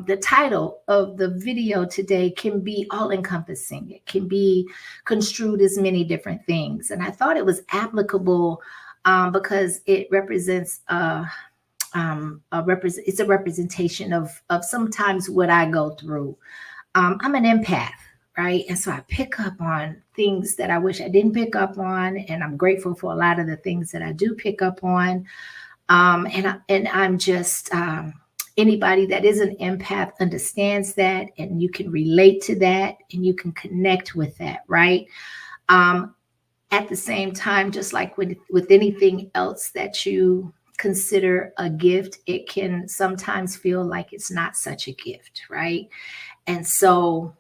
The title of the video today can be all encompassing. It can be construed as many different things. And I thought it was applicable because it represents it's a representation of sometimes what I go through. I'm an empath, right? And so I pick up on things that I wish I didn't pick up on, and I'm grateful for a lot of the things that I do pick up on. And I'm just anybody that is an empath understands that, and you can relate to that, and you can connect with that, right? At the same time, just like with anything else that you consider a gift, it can sometimes feel like it's not such a gift, right? And so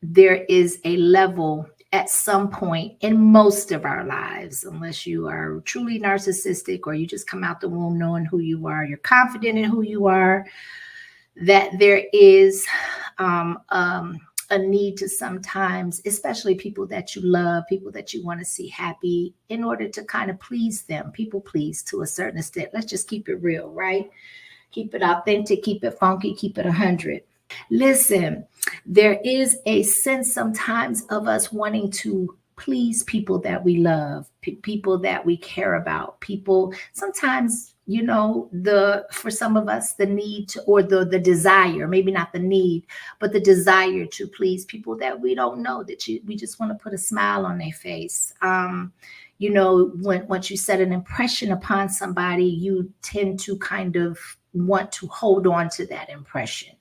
there is a level at some point in most of our lives, unless you are truly narcissistic or you just come out the womb knowing who you are, you're confident in who you are, that there is a need to sometimes, especially people that you love, people that you want to see happy, in order to kind of please them, people please to a certain extent. Let's just keep it real, right? Keep it authentic, keep it funky, keep it 100. Listen, there is a sense sometimes of us wanting to please people that we love, people that we care about, people sometimes, you know, for some of us, the need to, or the desire, maybe not the need, but the desire to please people that we don't know, we just want to put a smile on their face. You know, once you set an impression upon somebody, you tend to kind of want to hold on to that impression.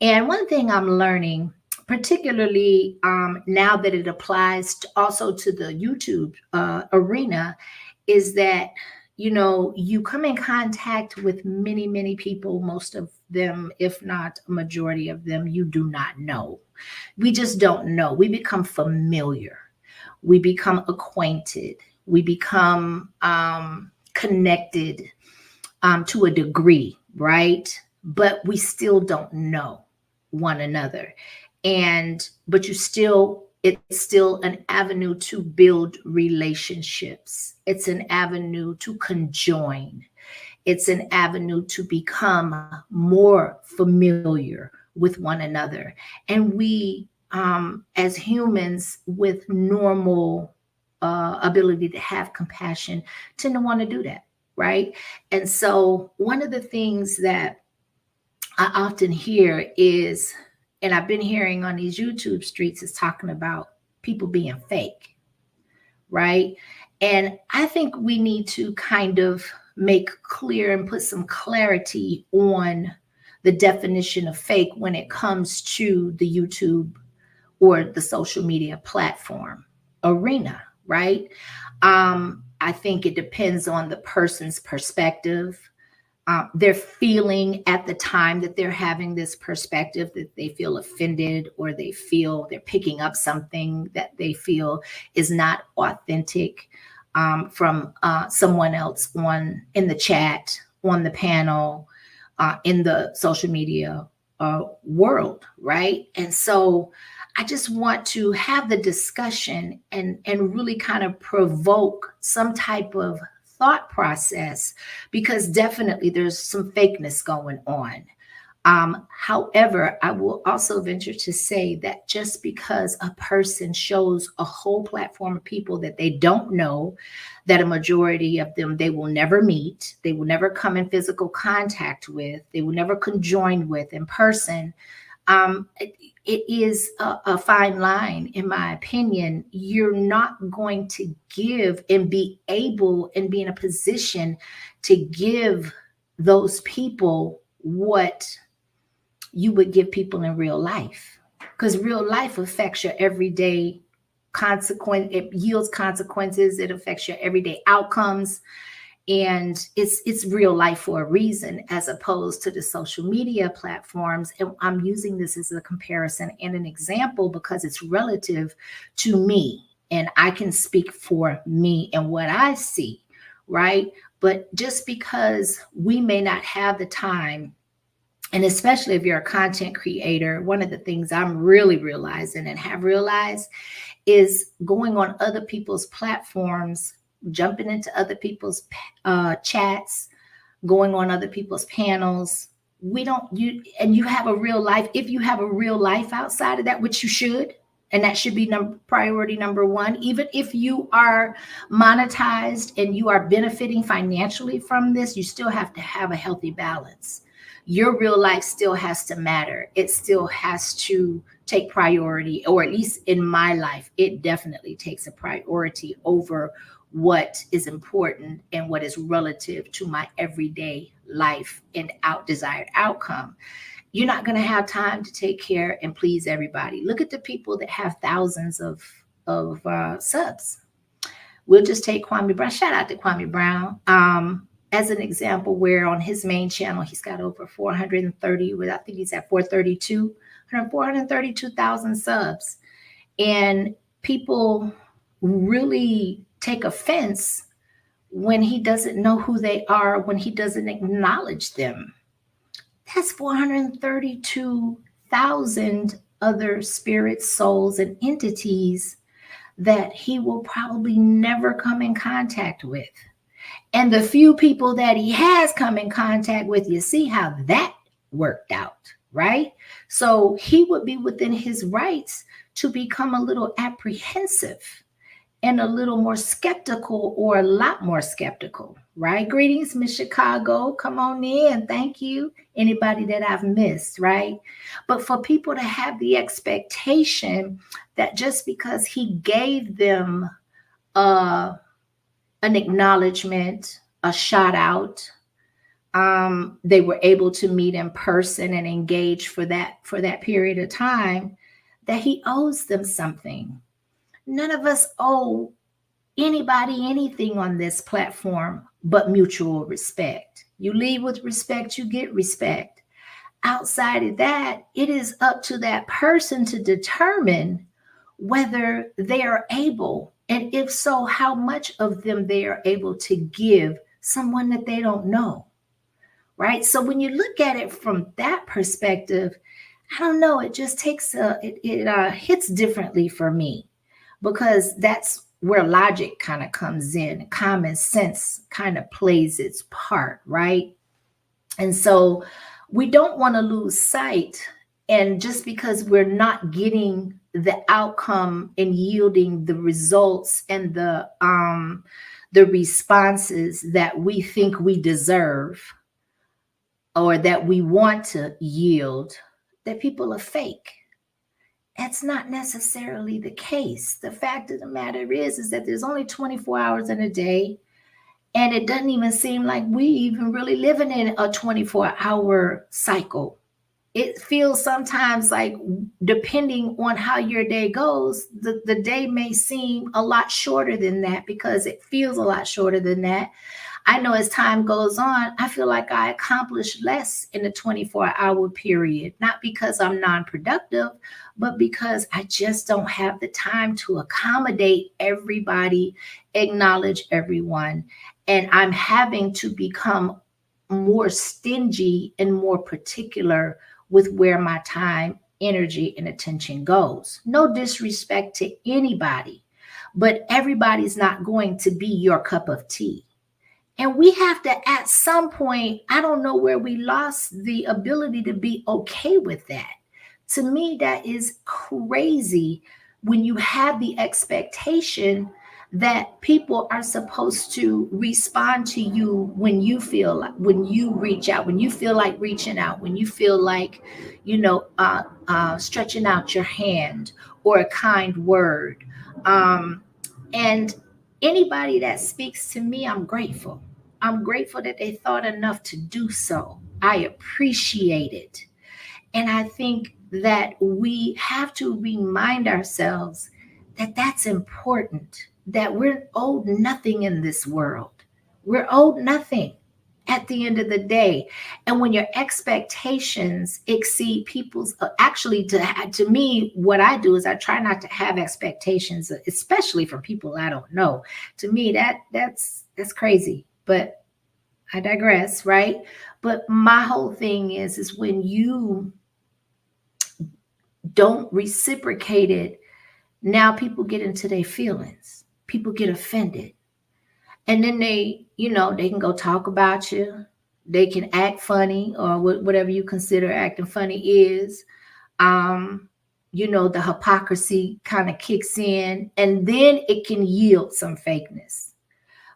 And one thing I'm learning, particularly now that it applies also to the YouTube arena, is that, you know, you come in contact with many, many people, most of them, if not a majority of them, you do not know. We just don't know. We become familiar. We become acquainted. We become connected to a degree, right? But we still don't know one another. But it's still an avenue to build relationships. It's an avenue to conjoin. It's an avenue to become more familiar with one another. And we, as humans with normal ability to have compassion, tend to want to do that, right? And so one of the things that I often hear is, and I've been hearing on these YouTube streets, is talking about people being fake, right? And I think we need to kind of make clear and put some clarity on the definition of fake when it comes to the YouTube or the social media platform arena, right? I think it depends on the person's perspective. They're feeling at the time that they're having this perspective that they feel offended, or they feel they're picking up something that they feel is not authentic from someone else in the chat, on the panel, in the social media world, right? And so I just want to have the discussion and really kind of provoke some type of thought process, because definitely there's some fakeness going on. However, I will also venture to say that just because a person shows a whole platform of people that they don't know, that a majority of them they will never meet, they will never come in physical contact with, they will never conjoin with in person, it is a fine line, in my opinion. You're not going to give and be able and be in a position to give those people what you would give people in real life, because real life affects your everyday consequence. It yields consequences. It affects your everyday outcomes. And it's real life for a reason, as opposed to the social media platforms. And I'm using this as a comparison and an example because it's relative to me, and I can speak for me and what I see, right? But just because we may not have the time, and especially if you're a content creator, one of the things I'm really realizing and have realized is going on other people's platforms, jumping into other people's chats, going on other people's panels. You have a real life. If you have a real life outside of that, which you should, and that should be priority number one, even if you are monetized and you are benefiting financially from this, you still have to have a healthy balance. Your real life still has to matter. It still has to take priority, or at least in my life, it definitely takes a priority over what is important and what is relative to my everyday life and desired outcome. You're not going to have time to take care and please everybody. Look at the people that have thousands of subs. We'll just take Kwame Brown. Shout out to Kwame Brown. As an example, where on his main channel, he's got over 430, I think he's at 432,000 subs. And people really take offense when he doesn't know who they are, when he doesn't acknowledge them. That's 432,000 other spirits, souls, and entities that he will probably never come in contact with. And the few people that he has come in contact with, you see how that worked out, right? So he would be within his rights to become a little apprehensive and a little more skeptical, or a lot more skeptical, right? Greetings, Miss Chicago. Come on in. Thank you. Anybody that I've missed, right? But for people to have the expectation that just because he gave them an acknowledgement, a shout out, they were able to meet in person and engage for that period of time, that he owes them something. None of us owe anybody anything on this platform but mutual respect. You lead with respect, you get respect. Outside of that, it is up to that person to determine whether they are able, and if so, how much of them they are able to give someone that they don't know, right? So when you look at it from that perspective, I don't know, it just takes it hits differently for me, because that's where logic kind of comes in. Common sense kind of plays its part, right? And so we don't want to lose sight. And just because we're not getting the outcome and yielding the results and the responses that we think we deserve or that we want to yield, that people are fake. That's not necessarily the case. The fact of the matter is that there's only 24 hours in a day, and it doesn't even seem like we even really living in a 24-hour cycle. It feels sometimes like, depending on how your day goes, the day may seem a lot shorter than that, because it feels a lot shorter than that. I know as time goes on, I feel like I accomplish less in a 24-hour period, not because I'm non-productive, but because I just don't have the time to accommodate everybody, acknowledge everyone. And I'm having to become more stingy and more particular with where my time, energy, and attention goes. No disrespect to anybody, but everybody's not going to be your cup of tea. And we have to, at some point, I don't know where we lost the ability to be okay with that. To me, that is crazy, when you have the expectation that people are supposed to respond to you when you feel like, when you reach out, when you feel like reaching out, when you feel like, stretching out your hand or a kind word. And anybody that speaks to me, I'm grateful. I'm grateful that they thought enough to do so. I appreciate it. And I think that we have to remind ourselves that's important, that we're owed nothing in this world. We're owed nothing at the end of the day. And when your expectations exceed people's, actually, to me, what I do is I try not to have expectations, especially from people I don't know. To me, that's crazy. But I digress, right? But my whole thing is when you don't reciprocate it, now people get into their feelings. People get offended. And then they can go talk about you. They can act funny, or whatever you consider acting funny is. Um, the hypocrisy kind of kicks in, and then it can yield some fakeness.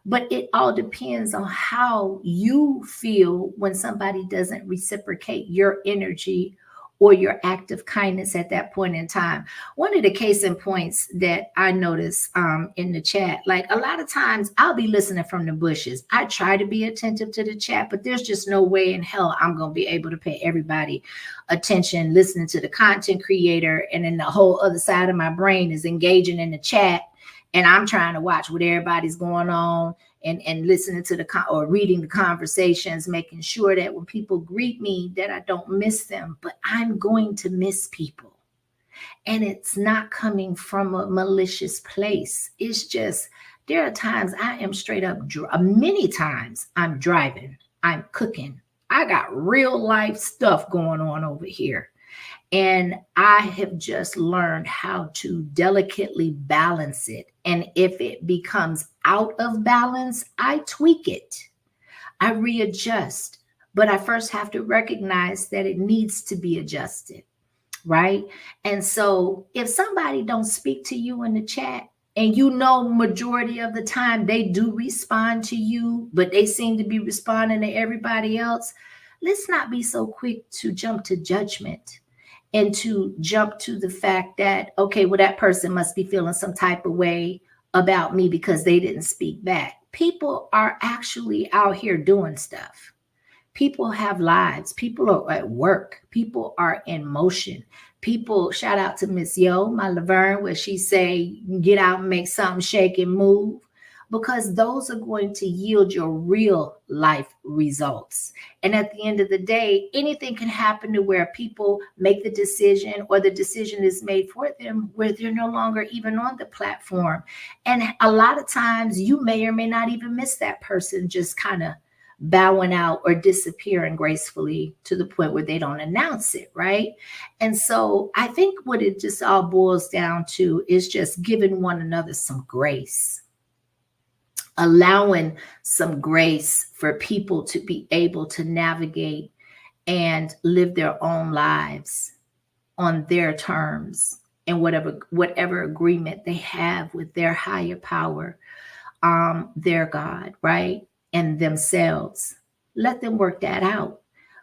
But it all depends on how you feel when somebody doesn't reciprocate your energy or your act of kindness at that point in time. One of the case in points that I notice in the chat, like a lot of times I'll be listening from the bushes. I try to be attentive to the chat, but there's just no way in hell I'm going to be able to pay everybody attention, listening to the content creator, and then the whole other side of my brain is engaging in the chat, and I'm trying to watch what everybody's going on and listening to or reading the conversations, making sure that when people greet me that I don't miss them. But I'm going to miss people. And it's not coming from a malicious place. It's just, there are times I am straight up, many times I'm driving, I'm cooking. I got real life stuff going on over here. And I have just learned how to delicately balance it. And if it becomes out of balance, I tweak it. I readjust. But I first have to recognize that it needs to be adjusted, right? And so if somebody don't speak to you in the chat, and majority of the time they do respond to you, but they seem to be responding to everybody else, let's not be so quick to jump to judgment and to jump to the fact that, okay, well, that person must be feeling some type of way about me because they didn't speak back. People are actually out here doing stuff. People have lives. People are at work. People are in motion. People, shout out to Miss Yo, my Laverne, where she say, get out and make something shake and move, because those are going to yield your real life results. And at the end of the day, anything can happen to where people make the decision, or the decision is made for them where they're no longer even on the platform. And a lot of times you may or may not even miss that person just kind of bowing out or disappearing gracefully to the point where they don't announce it, right? And so I think what it just all boils down to is just giving one another some grace, allowing some grace for people to be able to navigate and live their own lives on their terms, and whatever agreement they have with their higher power, their God, right? And themselves. Let them work that out.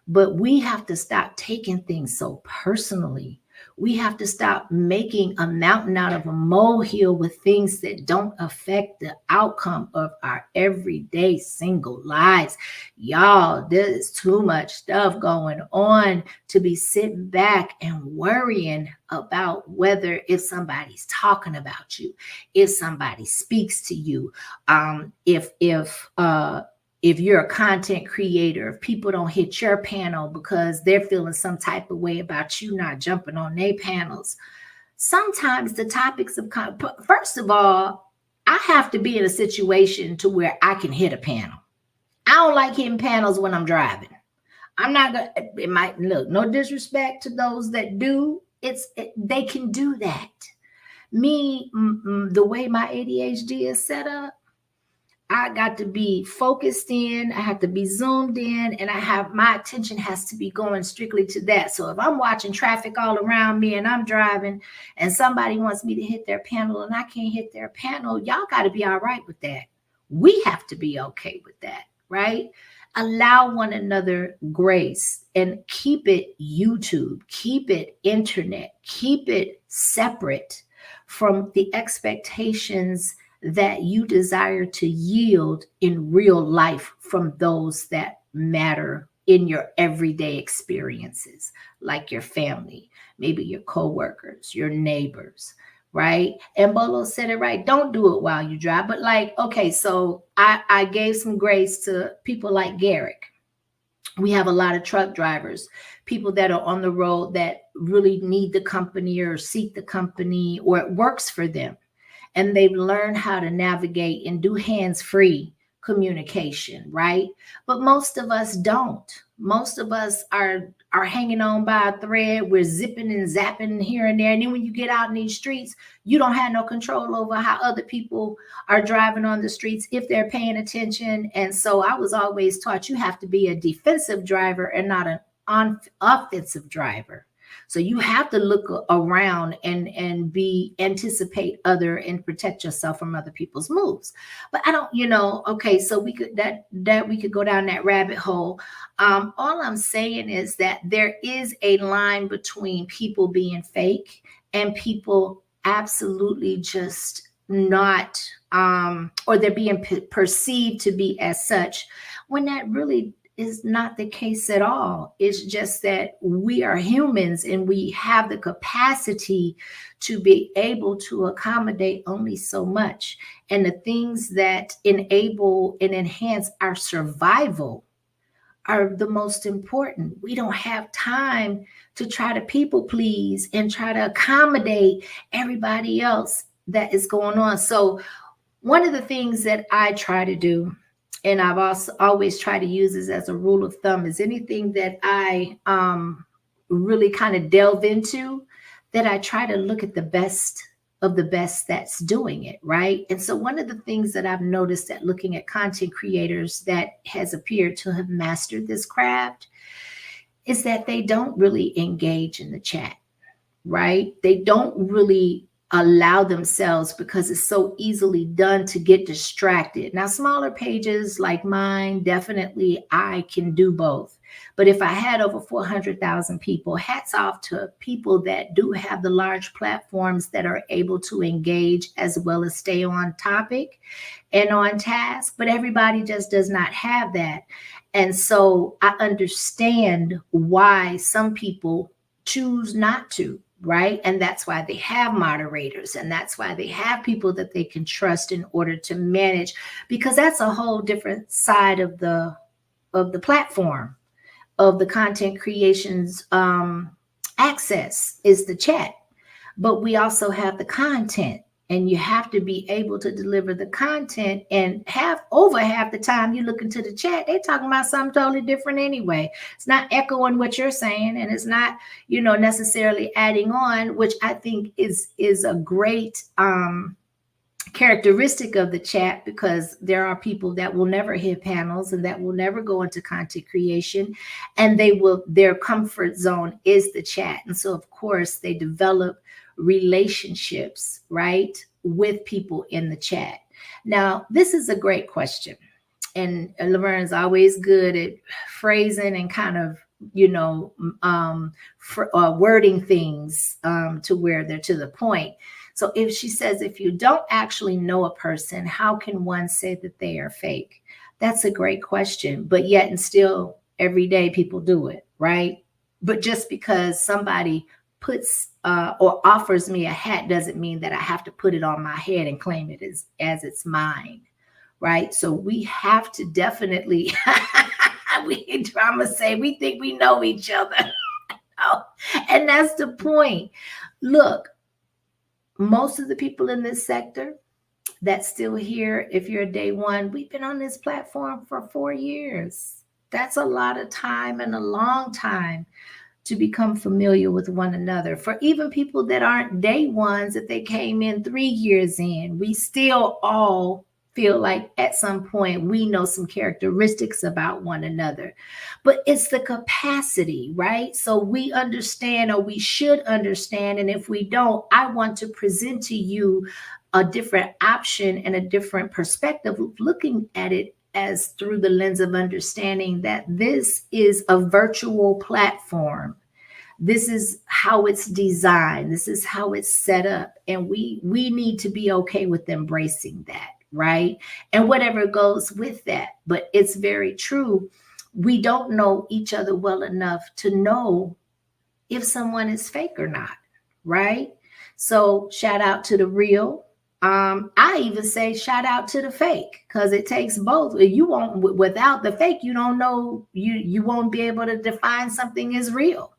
But we have to stop taking things so personally. We have to stop making a mountain out of a molehill with things that don't affect the outcome of our everyday single lives. Y'all, there's too much stuff going on to be sitting back and worrying about if somebody's talking about you, if somebody speaks to you, if you're a content creator, if people don't hit your panel because they're feeling some type of way about you not jumping on their panels. Sometimes the topics of, first of all, I have to be in a situation to where I can hit a panel. I don't like hitting panels when I'm driving. I'm not going to, it might look, no disrespect to those that do, they can do that. Me, the way my ADHD is set up, I got to be focused in, I have to be zoomed in, and my attention has to be going strictly to that. So if I'm watching traffic all around me and I'm driving and somebody wants me to hit their panel and I can't hit their panel, y'all got to be all right with that. We have to be okay with that, right? Allow one another grace and keep it YouTube, keep it internet, keep it separate from the expectations that you desire to yield in real life from those that matter in your everyday experiences, like your family, maybe your coworkers, your neighbors, right? And Bolo said it right. Don't do it while you drive. But like, okay, so I gave some grace to people like Garrick. We have a lot of truck drivers, people that are on the road that really need the company or seek the company or it works for them. And they've learned how to navigate and do hands-free communication, right? But most of us don't. Most of us are hanging on by a thread. We're zipping and zapping here and there. And then when you get out in these streets, you don't have no control over how other people are driving on the streets if they're paying attention. And so I was always taught you have to be a defensive driver and not an offensive driver. So you have to look around and be anticipate other and protect yourself from other people's moves. But I don't, okay, so we could that we could go down that rabbit hole. All I'm saying is that there is a line between people being fake and people absolutely just not or they're being perceived to be as such when that really is not the case at all. It's just that we are humans and we have the capacity to be able to accommodate only so much. And the things that enable and enhance our survival are the most important. We don't have time to try to people please and try to accommodate everybody else that is going on. So one of the things that I try to do, and I've also always tried to use this as a rule of thumb, is anything that I really kind of delve into, that I try to look at the best of the best that's doing it, right? And so one of the things that I've noticed at looking at content creators that has appeared to have mastered this craft is that they don't really engage in the chat, right? They don't really allow themselves, because it's so easily done, to get distracted. Now, smaller pages like mine, definitely I can do both. But if I had over 400,000 people, hats off to people that do have the large platforms that are able to engage as well as stay on topic and on task. But everybody just does not have that. And so I understand why some people choose not to. Right. And that's why they have moderators, and that's why they have people that they can trust in order to manage, because that's a whole different side of the platform, of the content creation's access is the chat. But we also have the content, and you have to be able to deliver the content. And over half the time you look into the chat, they're talking about something totally different anyway. It's not echoing what you're saying, and it's not, necessarily adding on, which I think is a great characteristic of the chat, because there are people that will never hit panels and that will never go into content creation, and their comfort zone is the chat. And so of course they develop relationships, right, with people in the chat. Now, this is a great question, and Laverne's always good at phrasing and kind of, wording things to where they're to the point. So if she says, if you don't actually know a person, how can one say that they are fake? That's a great question, but yet and still every day people do it, right? But just because somebody puts or offers me a hat doesn't mean that I have to put it on my head and claim it as it's mine, right? So we have to definitely, I'm gonna say, we think we know each other. And that's the point. Look, most of the people in this sector that's still here, if you're a day one, we've been on this platform for 4 years. That's a lot of time and a long time to become familiar with one another. For even people that aren't day ones, that they came in 3 years in, we still all feel like at some point we know some characteristics about one another. But it's the capacity, right? So we understand, or we should understand. And if we don't, I want to present to you a different option and a different perspective of looking at it as through the lens of understanding that this is a virtual platform. This is how it's designed. This is how it's set up. And we need to be okay with embracing that, right? And whatever goes with that. But it's very true. We don't know each other well enough to know if someone is fake or not, right? So shout out to the real. I even say shout out to the fake because it takes both. You won't without the fake, you don't know you won't be able to define something as real.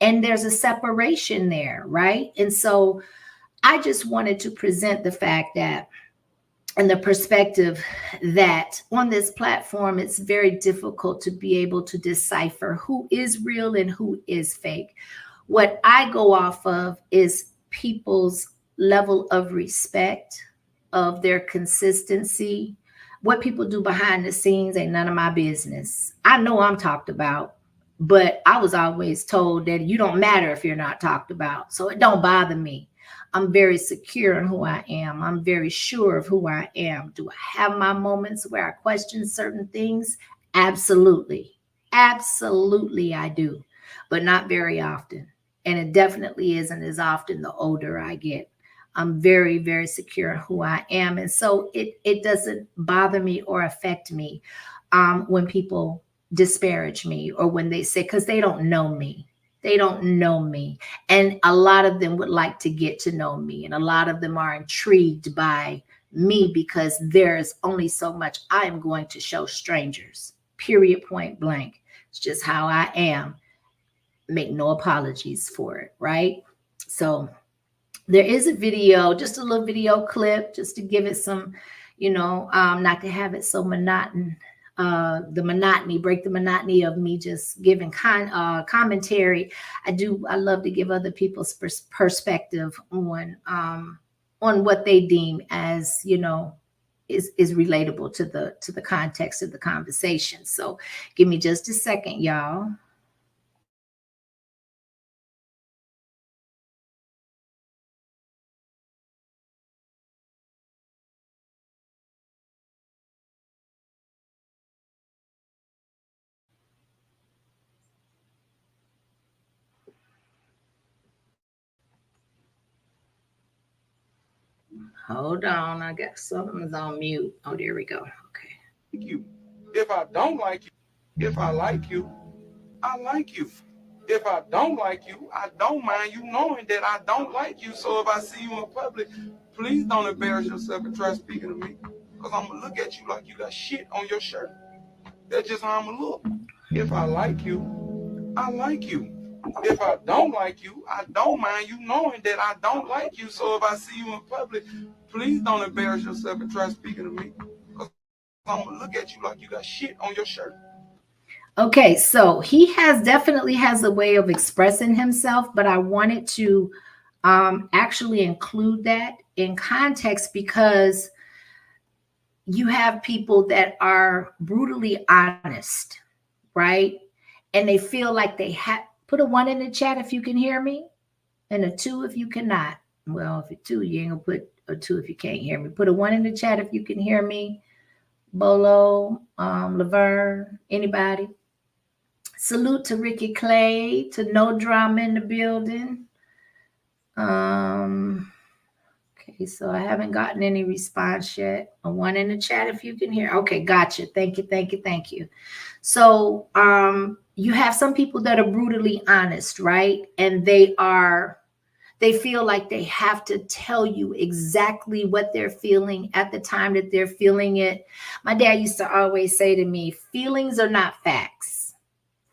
And there's a separation there, right? And so I just wanted to present the fact that and the perspective that on this platform, it's very difficult to be able to decipher who is real and who is fake. What I go off of is people's level of respect, of their consistency. What people do behind the scenes ain't none of my business. I know I'm talked about, but I was always told that you don't matter if you're not talked about. So it don't bother me. I'm very secure in who I am. I'm very sure of who I am. Do I have my moments where I question certain things? Absolutely. Absolutely, I do, but not very often. And it definitely isn't as often the older I get. I'm very, very secure in who I am. And so it doesn't bother me or affect me when people disparage me or when they say, because they don't know me. They don't know me. And a lot of them would like to get to know me. And a lot of them are intrigued by me because there's only so much I am going to show strangers, period, point blank. It's just how I am. Make no apologies for it, right? So there is a video, just a little video clip, just to give it some, not to have it so monotonous. Break the monotony of me just giving commentary. I love to give other people's perspective on what they deem as, is relatable to the context of the conversation. So give me just a second, y'all. Hold on, I got something's on mute. Oh, there we go. Okay. You. If I don't like you, if I like you, I like you. If I don't like you, I don't mind you knowing that I don't like you. So if I see you in public, please don't embarrass yourself and try speaking to me. Because I'm going to look at you like you got shit on your shirt. That's just how I'm going to look. If I like you, I like you. If I don't like you, I don't mind you knowing that I don't like you. So if I see you in public, please don't embarrass yourself and try speaking to me. Because I'm going to look at you like you got shit on your shirt. Okay, so he definitely has a way of expressing himself, but I wanted to actually include that in context because you have people that are brutally honest, right? And they feel like they have put a 1 in the chat if you can hear me, and a 2 if you cannot. Well, if it's 2, you ain't gonna put a 2 if you can't hear me. Put a 1 in the chat if you can hear me. Bolo, Laverne, anybody? Salute to Ricky Clay, to No Drama in the building. Okay, so I haven't gotten any response yet. A 1 in the chat if you can hear. Okay, gotcha. Thank you. So you have some people that are brutally honest, right? And they feel like they have to tell you exactly what they're feeling at the time that they're feeling it. My dad used to always say to me, feelings are not facts.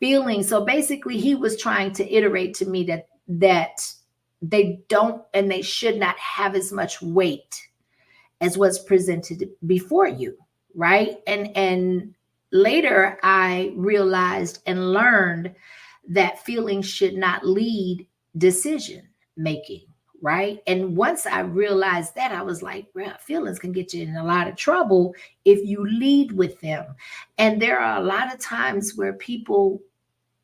Feelings. So basically he was trying to iterate to me that they don't and they should not have as much weight as what's presented before you, right? And later I realized and learned that feelings should not lead decision making, right? And once I realized that, I was like, well, feelings can get you in a lot of trouble if you lead with them. And there are a lot of times where people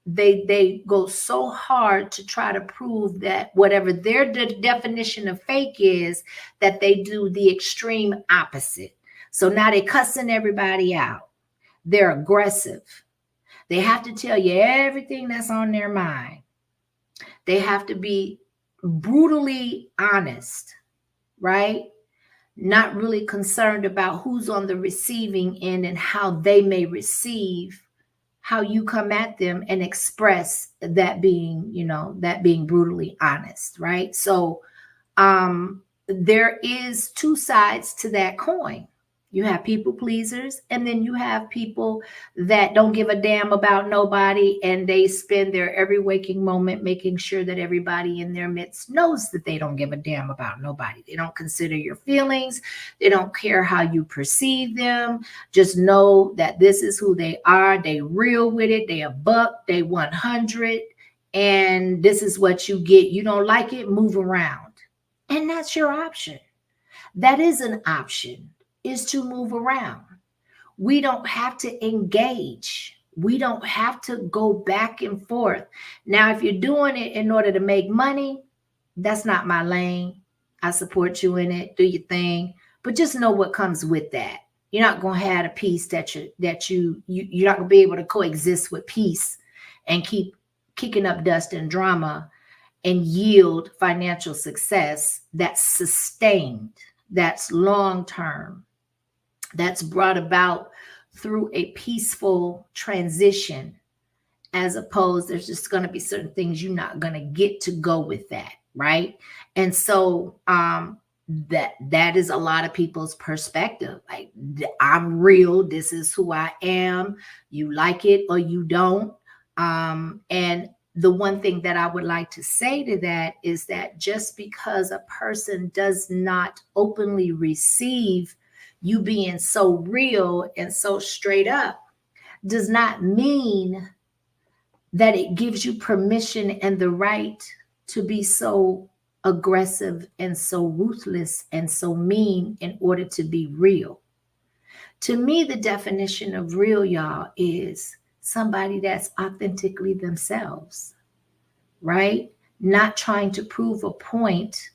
they go so hard to try to prove that whatever their definition of fake is, that they do the extreme opposite. So now they're cussing everybody out. They're aggressive. They have to tell you everything that's on their mind. They have to be brutally honest, right? Not really concerned about who's on the receiving end and how they may receive how you come at them and express that being brutally honest, right? So there is two sides to that coin. You have people pleasers, and then you have people that don't give a damn about nobody, and they spend their every waking moment making sure that everybody in their midst knows that they don't give a damn about nobody. They don't consider your feelings. They don't care how you perceive them. Just know that this is who they are. They real with it. They a buck. They 100. And this is what you get. You don't like it, move around. And that's your option. That is an option, is to move around. We don't have to engage. We don't have to go back and forth. Now, if you're doing it in order to make money, that's not my lane. I support you in it. Do your thing. But just know what comes with that. You're not going to have a peace you're not going to be able to coexist with peace and keep kicking up dust and drama and yield financial success that's sustained, that's long-term, that's brought about through a peaceful transition, as opposed there's just going to be certain things you're not going to get to go with that, right? And so that is a lot of people's perspective. Like, I'm real, this is who I am, you like it or you don't. And the one thing that I would like to say to that is that just because a person does not openly receive you being so real and so straight up does not mean that it gives you permission and the right to be so aggressive and so ruthless and so mean in order to be real. To me, the definition of real, y'all, is somebody that's authentically themselves, right? Not trying to prove a point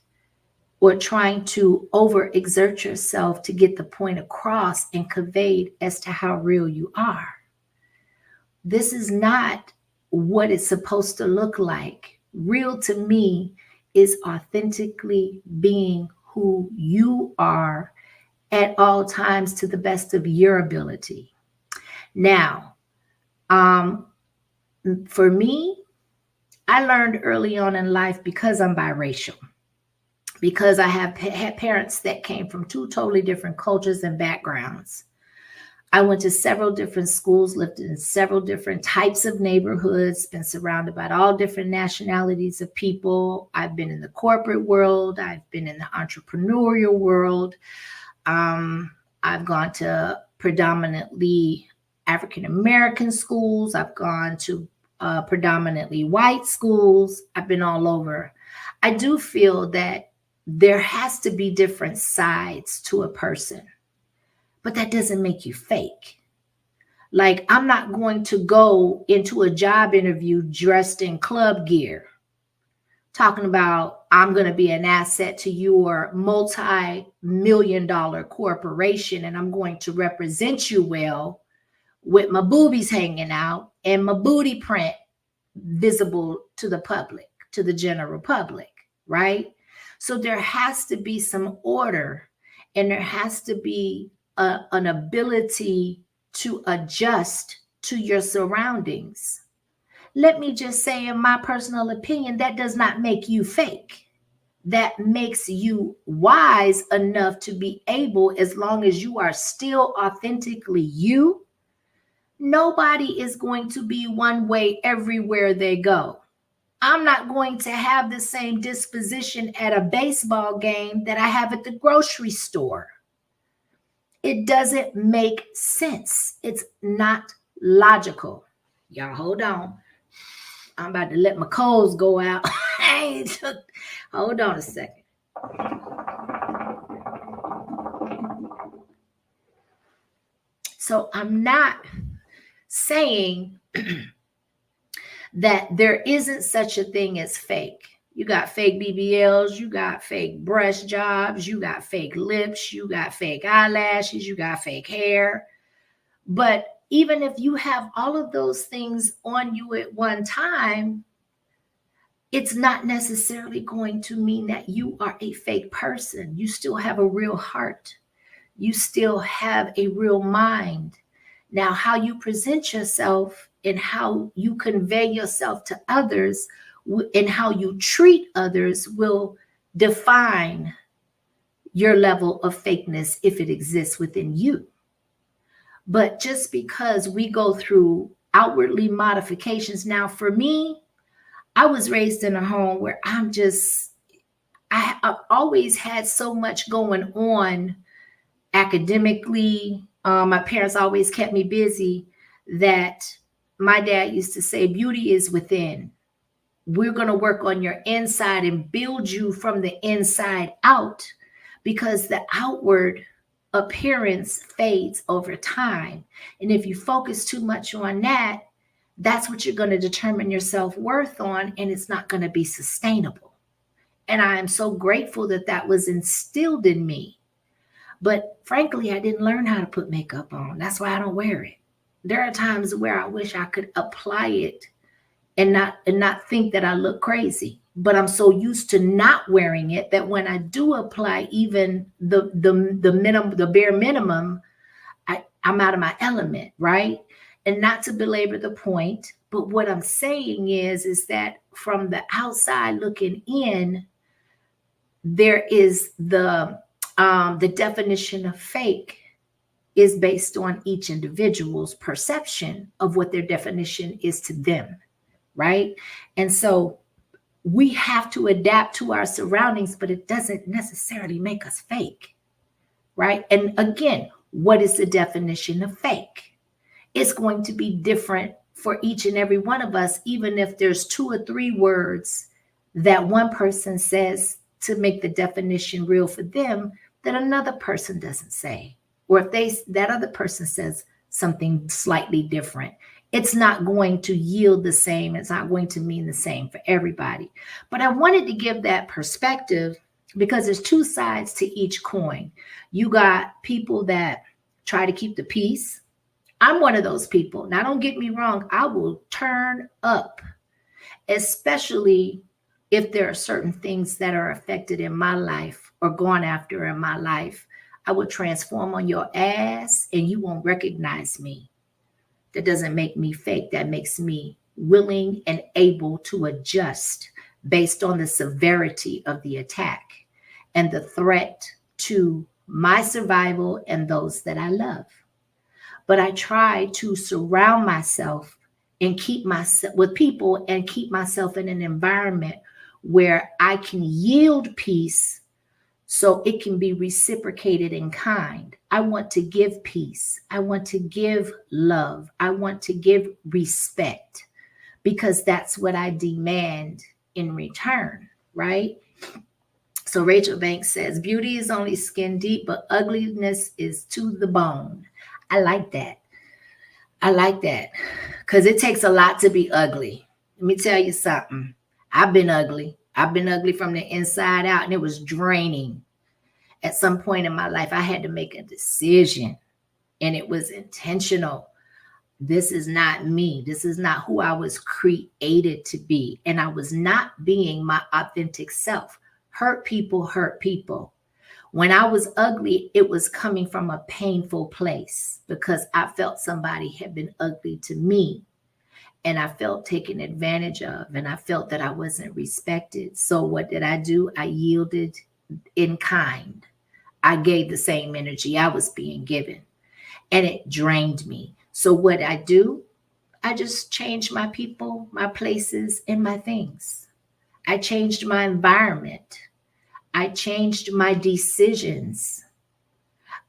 or trying to overexert yourself to get the point across and conveyed as to how real you are. This is not what it's supposed to look like. Real to me is authentically being who you are at all times to the best of your ability. Now, for me, I learned early on in life, because I'm biracial, because I have had parents that came from two totally different cultures and backgrounds. I went to several different schools, lived in several different types of neighborhoods, been surrounded by all different nationalities of people. I've been in the corporate world. I've been in the entrepreneurial world. I've gone to predominantly African-American schools. I've gone to predominantly white schools. I've been all over. I do feel that there has to be different sides to a person, but that doesn't make you fake. Like, I'm not going to go into a job interview dressed in club gear, talking about I'm going to be an asset to your multi-million-dollar corporation and I'm going to represent you well with my boobies hanging out and my booty print visible to the public, to the general public, right? So there has to be some order, and there has to be an ability to adjust to your surroundings. Let me just say, in my personal opinion, that does not make you fake. That makes you wise enough to be able, as long as you are still authentically you, nobody is going to be one way everywhere they go. I'm not going to have the same disposition at a baseball game that I have at the grocery store. It doesn't make sense. It's not logical. Y'all hold on. I'm about to let my coals go out. Hold on a second. So I'm not saying that there isn't such a thing as fake. You got fake BBLs, you got fake breast jobs, you got fake lips, you got fake eyelashes, you got fake hair. But even if you have all of those things on you at one time, it's not necessarily going to mean that you are a fake person. You still have a real heart. You still have a real mind. Now, how you present yourself and how you convey yourself to others and how you treat others will define your level of fakeness if it exists within you. But just because we go through outwardly modifications, now for me, I was raised in a home where I've always had so much going on academically. My parents always kept me busy that my dad used to say, beauty is within. We're going to work on your inside and build you from the inside out, because the outward appearance fades over time. And if you focus too much on that, that's what you're going to determine your self-worth on, and it's not going to be sustainable. And I am so grateful that that was instilled in me. But frankly, I didn't learn how to put makeup on. That's why I don't wear it. There are times where I wish I could apply it and not think that I look crazy. But I'm so used to not wearing it that when I do apply even the minimum, the bare minimum, I'm out of my element, right? And not to belabor the point, but what I'm saying is that from the outside looking in, there is the definition of fake is based on each individual's perception of what their definition is to them, right? And so we have to adapt to our surroundings, but it doesn't necessarily make us fake, right? And again, what is the definition of fake? It's going to be different for each and every one of us, even if there's 2 or 3 words that one person says to make the definition real for them that another person doesn't say. Or if that other person says something slightly different, it's not going to yield the same. It's not going to mean the same for everybody. But I wanted to give that perspective because there's 2 sides to each coin. You got people that try to keep the peace. I'm one of those people. Now, don't get me wrong. I will turn up, especially if there are certain things that are affected in my life or gone after in my life. I will transform on your ass and you won't recognize me. That doesn't make me fake. That makes me willing and able to adjust based on the severity of the attack and the threat to my survival and those that I love. But I try to surround myself and keep myself with people and keep myself in an environment where I can yield peace so it can be reciprocated in kind. I want to give peace. I want to give love. I want to give respect because that's what I demand in return, right? So Rachel Banks says, beauty is only skin deep, but ugliness is to the bone. I like that. I like that because it takes a lot to be ugly. Let me tell you something. I've been ugly. I've been ugly from the inside out, and it was draining. At some point in my life, I had to make a decision, and it was intentional. This is not me. This is not who I was created to be, and I was not being my authentic self. Hurt people hurt people. When I was ugly, it was coming from a painful place because I felt somebody had been ugly to me. And I felt taken advantage of, and I felt that I wasn't respected. So what did I do? I yielded in kind. I gave the same energy I was being given, and it drained me. So what I do, I just changed my people, my places, and my things. I changed my environment. I changed my decisions.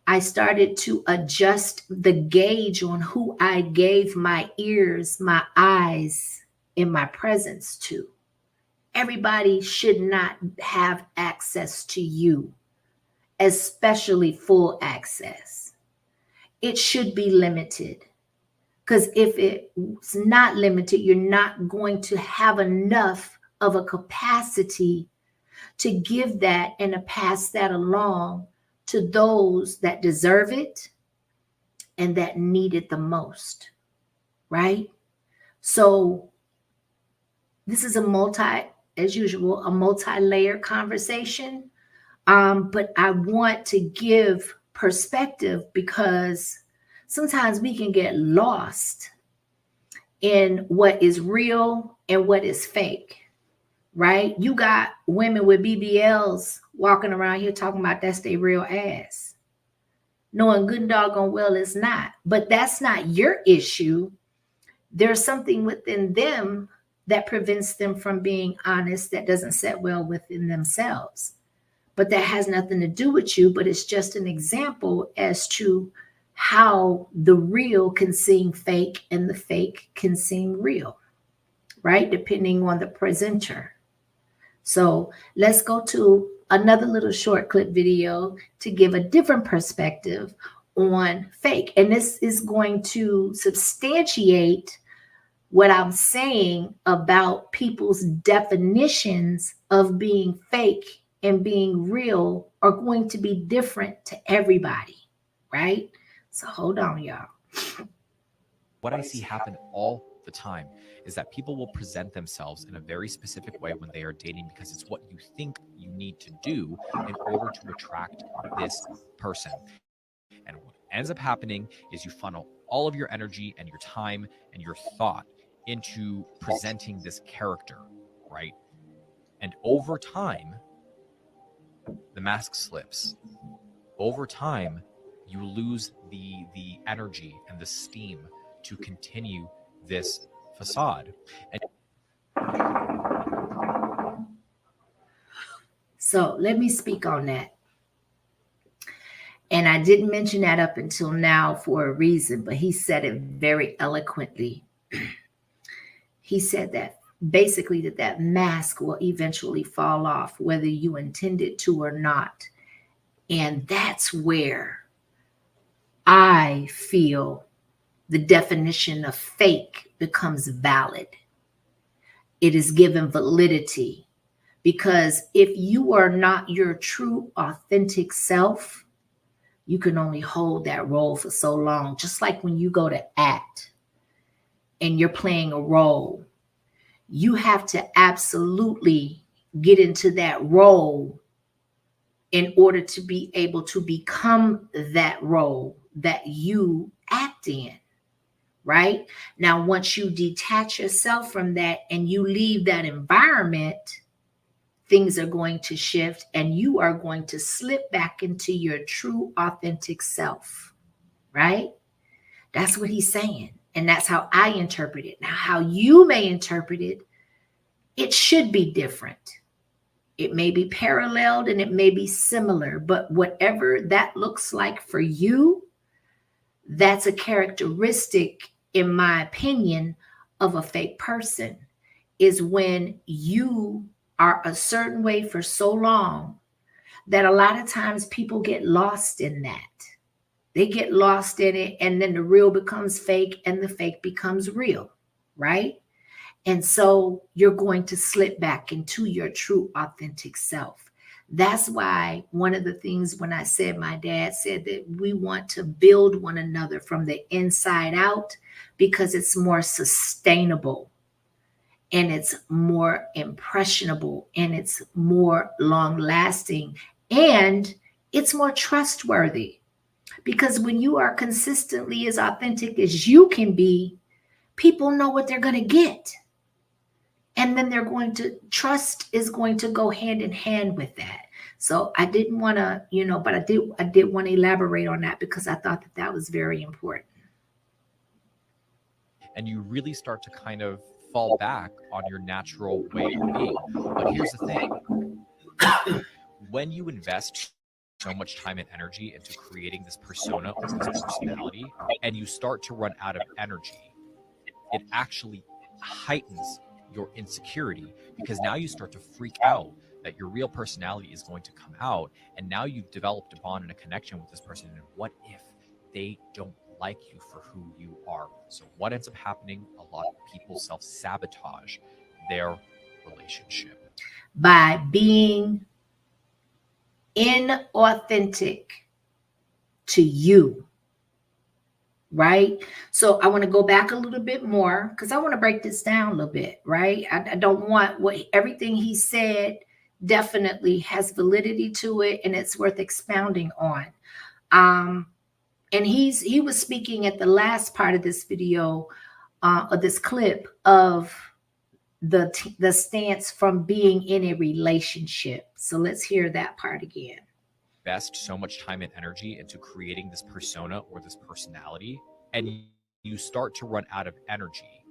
I started to adjust the gauge on who I gave my ears, my eyes, and my presence to. Everybody should not have access to you, especially full access. It should be limited. Because if it's not limited, you're not going to have enough of a capacity to give that and to pass that along to those that deserve it and that need it the most, right? So this is as usual, a multi-layered conversation. But I want to give perspective because sometimes we can get lost in what is real and what is fake. right? You got women with BBLs walking around here talking about that's their real ass, knowing good and doggone well it's not. But that's not your issue. There's something within them that prevents them from being honest, that doesn't set well within themselves. But that has nothing to do with you, but it's just an example as to how the real can seem fake and the fake can seem real, right? Depending on the presenter. So let's go to another little short clip video to give a different perspective on fake. And this is going to substantiate what I'm saying about people's definitions of being fake and being real are going to be different to everybody, right? So hold on, y'all. What I see happen all the time is that people will present themselves in a very specific way when they are dating because it's what you think you need to do in order to attract this person. And what ends up happening is you funnel all of your energy and your time and your thought into presenting this character, right? And over time, the mask slips. Over time, you lose the energy and the steam to continue this facade. And so let me speak on that. And I didn't mention that up until now for a reason, but he said it very eloquently. He said that basically that mask will eventually fall off, whether you intend it to or not. And that's where I feel the definition of fake becomes valid. It is given validity, because if you are not your true, authentic self, you can only hold that role for so long. Just like when you go to act and you're playing a role, you have to absolutely get into that role in order to be able to become that role that you act in, right? Now, once you detach yourself from that and you leave that environment, things are going to shift and you are going to slip back into your true, authentic self, right? That's what he's saying. And that's how I interpret it. Now, how you may interpret it, it should be different. It may be paralleled and it may be similar, but whatever that looks like for you, that's a characteristic, in my opinion, of a fake person, is when you are a certain way for so long that a lot of times people get lost in that. They get lost in it, and then the real becomes fake and the fake becomes real, right? And so you're going to slip back into your true, authentic self. That's why one of the things when I said, my dad said that we want to build one another from the inside out, because it's more sustainable and it's more impressionable and it's more long lasting and it's more trustworthy. Because when you are consistently as authentic as you can be, people know what they're going to get. And then they're going to, trust is going to go hand in hand with that. So I didn't want to, but I did want to elaborate on that because I thought that that was very important. and you really start to kind of fall back on your natural way of being. But here's the thing. When you invest so much time and energy into creating this persona or this personality, and you start to run out of energy, it actually heightens your insecurity, because now you start to freak out that your real personality is going to come out, and now you've developed a bond and a connection with this person, and what if they don't like you for who you are? So what ends up happening, a lot of people self-sabotage their relationship by being inauthentic to you, right? So I want to go back a little bit more because I want to break this down a little bit, right? I don't want everything he said definitely has validity to it, and it's worth expounding on. And he was speaking at the last part of this video, of this clip, of the stance from being in a relationship. So let's hear that part again. Invest so much time and energy into creating this persona or this personality, and you start to run out of energy,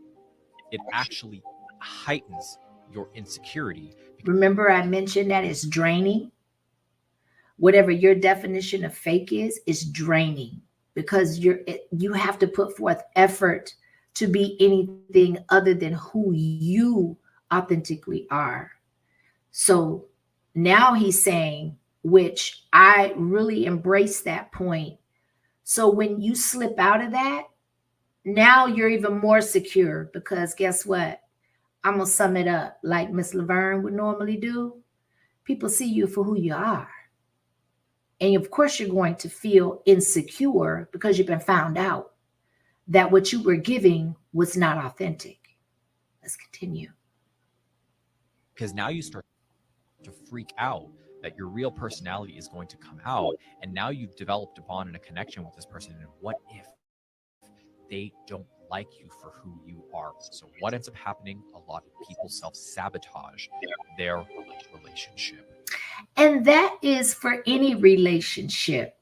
it actually heightens your insecurity. Remember, I mentioned that it's draining. Whatever your definition of fake is draining, because you have to put forth effort to be anything other than who you authentically are. So now he's saying, which I really embrace that point. So when you slip out of that, now you're even more secure, because guess what? I'm going to sum it up like Miss Laverne would normally do. People see you for who you are. And of course, you're going to feel insecure because you've been found out that what you were giving was not authentic. Let's continue. Because now you start to freak out that your real personality is going to come out. And now you've developed a bond and a connection with this person. And what if they don't like you for who you are? So what ends up happening? A lot of people self-sabotage their relationship. And that is for any relationship.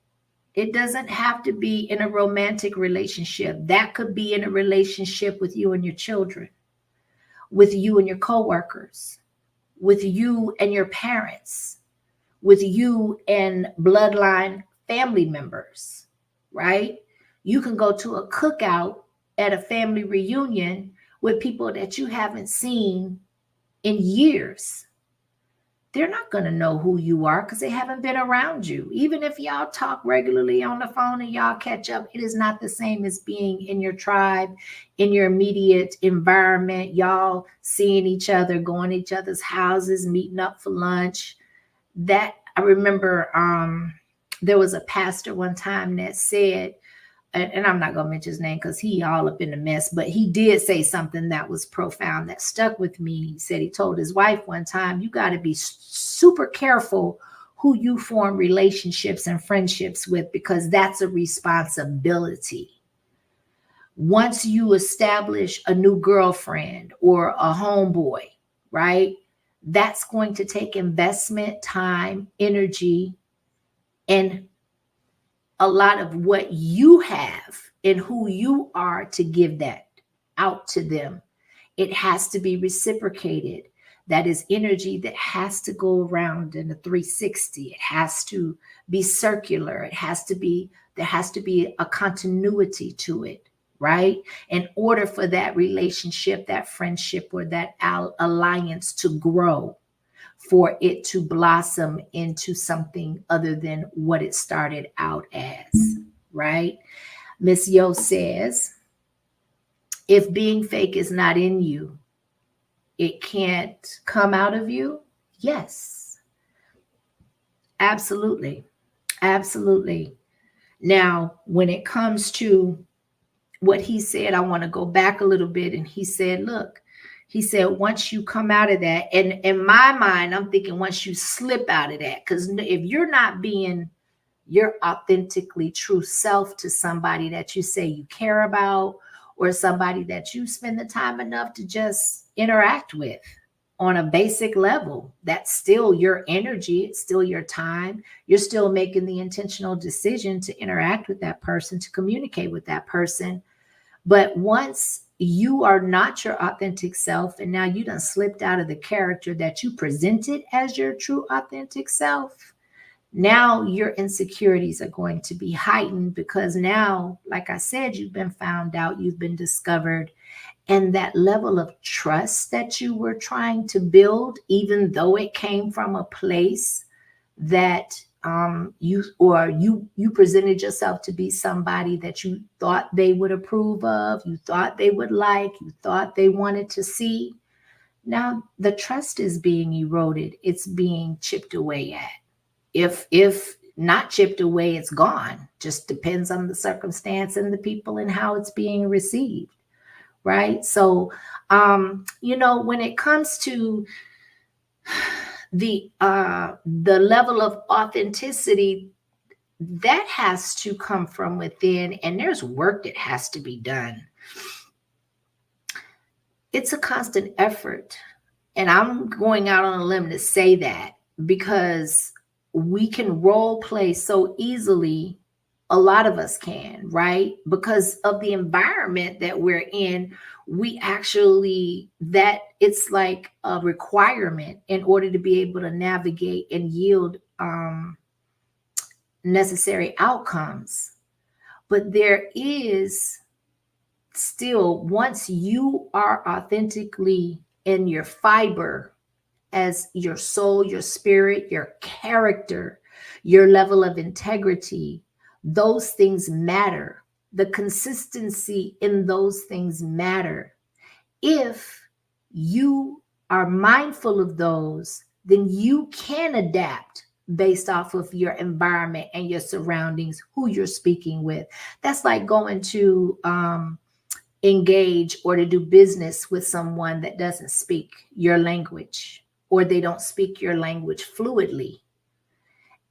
It doesn't have to be in a romantic relationship. That could be in a relationship with you and your children, with you and your coworkers, with you and your parents, with you and bloodline family members, right? You can go to a cookout at a family reunion with people that you haven't seen in years. They're not going to know who you are because they haven't been around you. Even if y'all talk regularly on the phone and y'all catch up, it is not the same as being in your tribe, in your immediate environment, y'all seeing each other, going to each other's houses, meeting up for lunch. That I remember there was a pastor one time that said, and I'm not going to mention his name because he all up in the mess, but he did say something that was profound that stuck with me. He said he told his wife one time, you got to be super careful who you form relationships and friendships with, because that's a responsibility. Once you establish a new girlfriend or a homeboy, right, that's going to take investment, time, energy, and a lot of what you have and who you are to give that out to them. It has to be reciprocated. That is energy that has to go around in a 360. It has to be circular. There has to be a continuity to it, right? In order for that relationship, that friendship, or that alliance to grow, for it to blossom into something other than what it started out as, right? Miss Yo says, if being fake is not in you, it can't come out of you. Yes, absolutely. Absolutely. Now, when it comes to what he said, I want to go back a little bit. And he said, look, he said, once you come out of that, and in my mind, I'm thinking once you slip out of that, because if you're not being your authentically true self to somebody that you say you care about, or somebody that you spend the time enough to just interact with on a basic level, that's still your energy. It's still your time. You're still making the intentional decision to interact with that person, to communicate with that person. But once you are not your authentic self, and now you done slipped out of the character that you presented as your true authentic self, now your insecurities are going to be heightened, because now, like I said, you've been found out, you've been discovered, and that level of trust that you were trying to build, even though it came from a place that you presented yourself to be somebody that you thought they would approve of, you thought they would like, you thought they wanted to see. Now the trust is being eroded. It's being chipped away at. If not chipped away, it's gone. Just depends on the circumstance and the people and how it's being received. Right. So, when it comes to the level of authenticity, that has to come from within, and there's work that has to be done. it's a constant effort. And I'm going out on a limb to say that because we can role play so easily. A lot of us can, right? Because of the environment that we're in, we actually, that it's like a requirement in order to be able to navigate and yield necessary outcomes. But there is still, once you are authentically in your fiber as your soul, your spirit, your character, your level of integrity, those things matter. The consistency in those things matter. If you are mindful of those, then you can adapt based off of your environment and your surroundings, who you're speaking with. That's like going to engage or to do business with someone that doesn't speak your language, or they don't speak your language fluidly.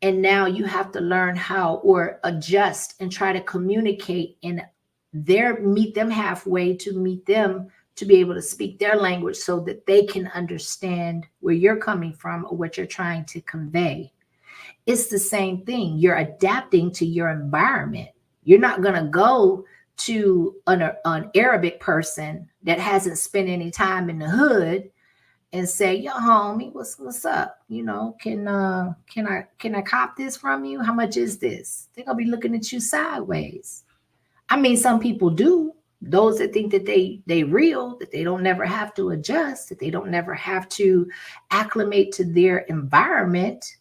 And now you have to learn how, or adjust and try to communicate in meet them halfway to meet them to be able to speak their language so that they can understand where you're coming from or what you're trying to convey. It's the same thing. You're adapting to your environment. You're not going to go to an Arabic person that hasn't spent any time in the hood and say, "Yo, homie, what's up? You know, can I cop this from you? How much is this?" They're gonna be looking at you sideways. I mean, some people do. Those that think that they real, that they don't never have to adjust, that they don't never have to acclimate to their environment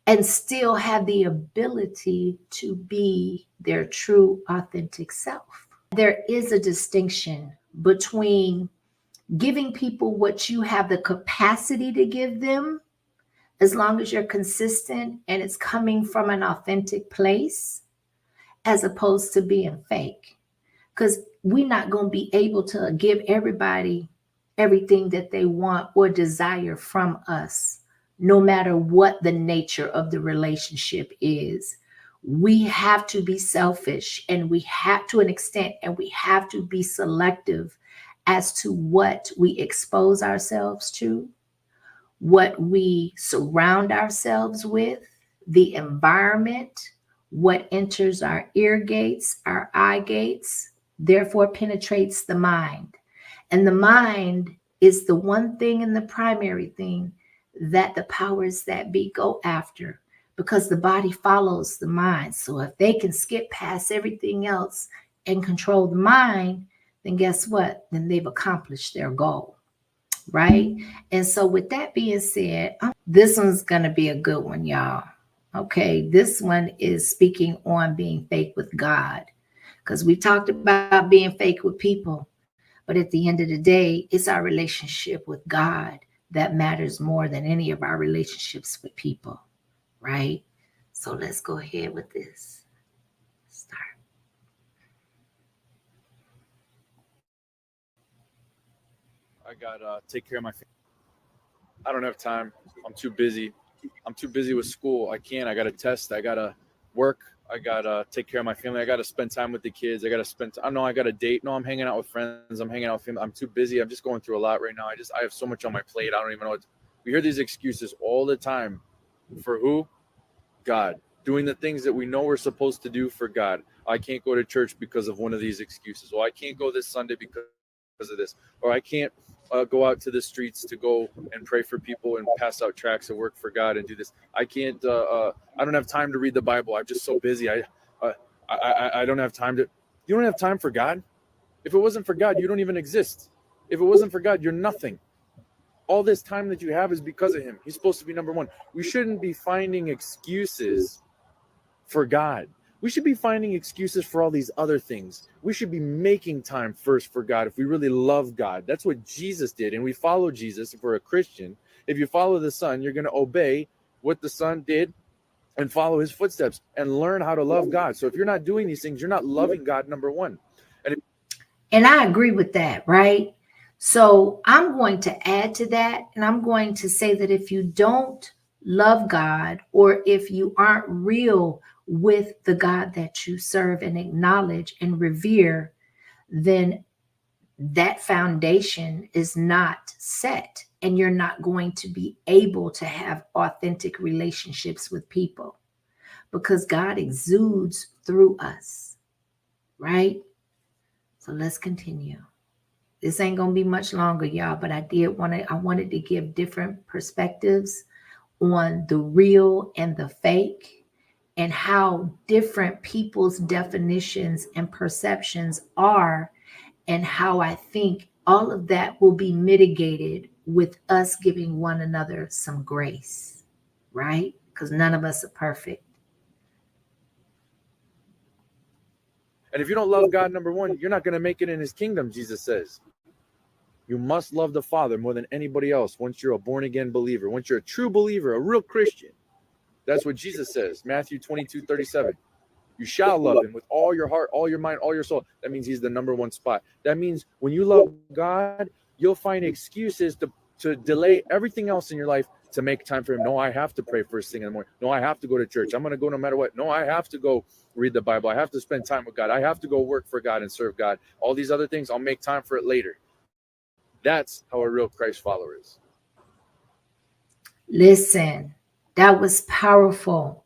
and still have the ability to be their true, authentic self. There is a distinction between giving people what you have the capacity to give them, as long as you're consistent and it's coming from an authentic place, as opposed to being fake. Because we're not going to be able to give everybody everything that they want or desire from us, no matter what the nature of the relationship is. We have to be selfish, and we have to an extent, and we have to be selective as to what we expose ourselves to, what we surround ourselves with, the environment, what enters our ear gates, our eye gates, therefore penetrates the mind. And the mind is the one thing and the primary thing that the powers that be go after, because the body follows the mind. So if they can skip past everything else and control the mind, then guess what? Then they've accomplished their goal, right? And so with that being said, this one's going to be a good one, y'all. Okay, this one is speaking on being fake with God, because we talked about being fake with people, but at the end of the day, it's our relationship with God that matters more than any of our relationships with people, right? So let's go ahead with this. Start. I gotta take care of my family. I don't have time. I'm too busy. I'm too busy with school. I gotta test. I gotta work. I gotta take care of my family. I gotta spend time with the kids. I know I gotta date. No, I'm hanging out with friends. I'm hanging out with family. I'm too busy. I'm just going through a lot right now. I have so much on my plate. I don't even know what. We hear these excuses all the time. For who? God. Doing the things that we know we're supposed to do for God. I can't go to church because of one of these excuses. Well, I can't go this Sunday because of this. Or I can't go out to the streets to go and pray for people and pass out tracts and work for God and do this. I can't. I don't have time to read the Bible. I'm just so busy. I don't have time to. You don't have time for God. If it wasn't for God, you don't even exist. If it wasn't for God, you're nothing. All this time that you have is because of Him. He's supposed to be number one. We shouldn't be finding excuses for God. We should be finding excuses for all these other things. We should be making time first for God if we really love God. That's what Jesus did, and we follow Jesus. If we're a Christian, if you follow the Son, you're going to obey what the Son did and follow His footsteps and learn how to love God. So if you're not doing these things, you're not loving God, number one. And I agree with that, right? So I'm going to add to that, and I'm going to say that if you don't love God, or if you aren't real with the God that you serve and acknowledge and revere, then that foundation is not set, and you're not going to be able to have authentic relationships with people, because God exudes through us, right? So let's continue. This ain't gonna be much longer, y'all, but I wanted to give different perspectives on the real and the fake, and how different people's definitions and perceptions are, and how I think all of that will be mitigated with us giving one another some grace, right? Because none of us are perfect. And if you don't love God, number one, you're not going to make it in his kingdom, Jesus says. You must love the Father more than anybody else once you're a born-again believer, once you're a true believer, a real Christian. That's what Jesus says, Matthew 22:37. You shall love him with all your heart, all your mind, all your soul. That means he's the number one spot. That means when you love God, you'll find excuses to delay everything else in your life to make time for him. No, I have to pray first thing in the morning. No, I have to go to church. I'm going to go no matter what. No, I have to go read the Bible. I have to spend time with God. I have to go work for God and serve God. All these other things, I'll make time for it later. That's how a real Christ follower is. Listen, that was powerful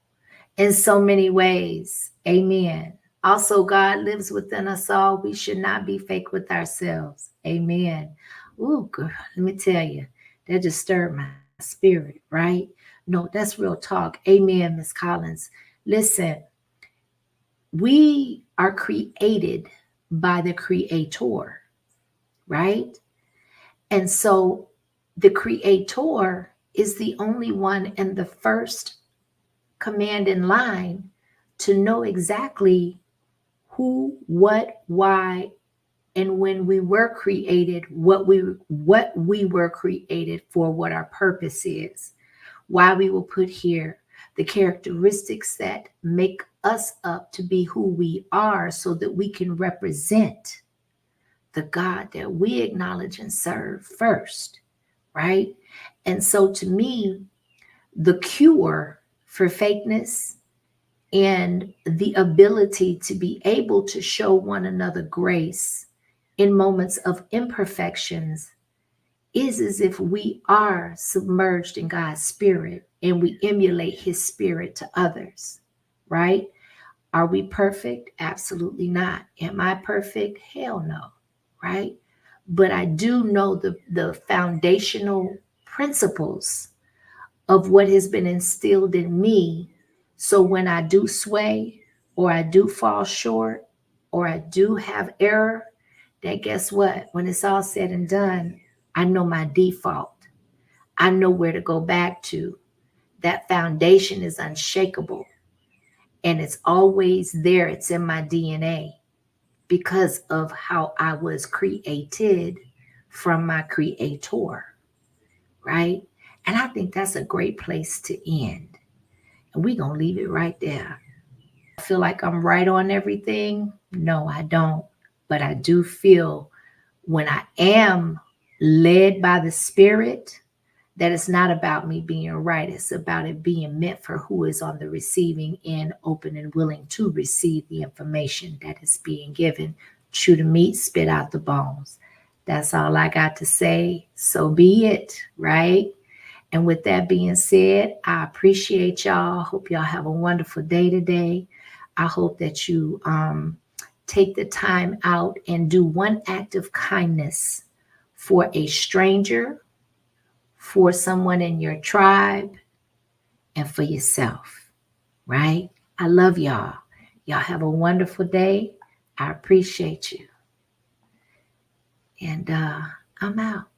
in so many ways. Amen. Also, God lives within us all. We should not be fake with ourselves. Amen. Ooh, girl, let me tell you, that just stirred my spirit, right? No, that's real talk. Amen, Miss Collins. Listen, we are created by the Creator, right? And so the Creator is the only one and the first command in line to know exactly who, what, why, and when we were created, what we were created for, what our purpose is, why we were put here, the characteristics that make us up to be who we are, so that we can represent the God that we acknowledge and serve first, right? And so to me, the cure for fakeness and the ability to be able to show one another grace in moments of imperfections is as if we are submerged in God's spirit and we emulate his spirit to others, right? Are we perfect? Absolutely not. Am I perfect? Hell no, right? But I do know the foundational principles of what has been instilled in me. So when I do sway, or I do fall short, or I do have error, that guess what? When it's all said and done, I know my default. I know where to go back to. That foundation is unshakable. And it's always there. It's in my DNA because of how I was created from my Creator, right? And I think that's a great place to end. And we're going to leave it right there. I feel like I'm right on everything. No, I don't. But I do feel when I am led by the Spirit, that it's not about me being right. It's about it being meant for who is on the receiving end, open and willing to receive the information that is being given. Chew the meat, spit out the bones. That's all I got to say. So be it, right? And with that being said, I appreciate y'all. Hope y'all have a wonderful day today. I hope that you take the time out and do one act of kindness for a stranger, for someone in your tribe, and for yourself, right? I love y'all. Y'all have a wonderful day. I appreciate you. And I'm out.